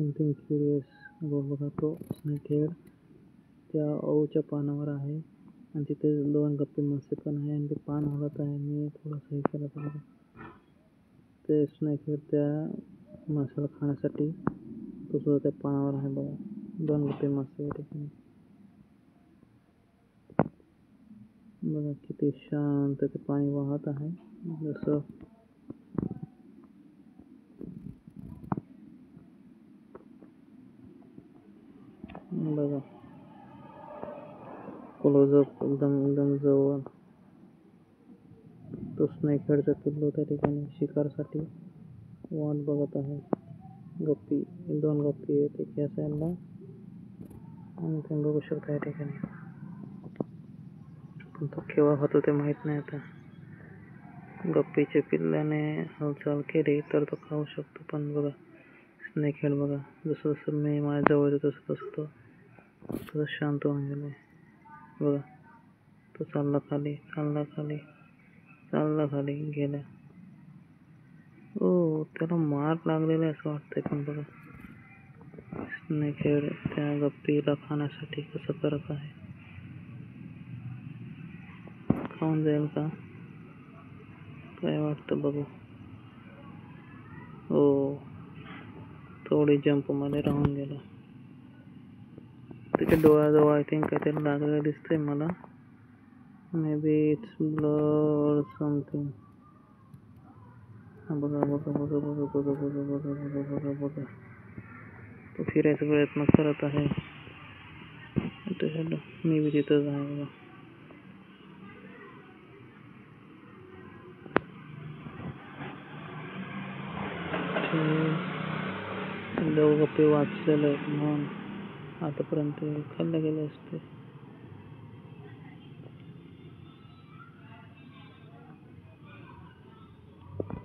Something curious. बघा तो snake head त्या ओच्या पानावर आहे आणि तिथे 2 गप्पी मासे पण आहे आणि ते पान हलत आहे. मी थोडंसं हे केलं तर ते स्नेक हेड त्या माशाला खाण्यासाठी तो सुद्धा त्या पानावर आहे. बघा 2 गप्पी मासे या ठिकाणी. बघा किती शांत ते पाणी वाहत आहे. जसं बघा क्लोजअप एकदम जवळ. तो स्नेक हेडचा पिल्लू त्या ठिकाणी शिकारसाठी वाट बघत आहे. गप्पी 2 गप्पी आहेत एक या साईडला आणि तुम्ही बघू शकता या ठिकाणी. पण तो केव्हा होतो ते माहित नाही. आता गप्पीच्या पिल्लाने हालचाल केली तर तो खाऊ शकतो. पण बघा स्नेक हेड बघा जसं जसं मी माझ्या जवळ येतो तसं तो शांत होऊन गेलाय. बघा तो चालला खाली गेला. ओ त्याला मार लागलेला आहे असं वाटतंय. पण बघा स्नेक हेड त्या गप्पीला खाण्यासाठी कसं करत आहे. खाऊन जाईल का काय वाटतं बघू. ओ थोडी जंप मध्ये राहून गेला. त्याच्या डोळ्याजवळ आय थिंक काहीतरी लागलेलं दिसतंय मला. May be its blood something. बघा तो फिरायचा प्रयत्न करत आहे. मी बी तिथंच आहे. बघा गप्पे वाचलेले आहेत म्हणून आतापर्यंत खाल्ले गेले असते.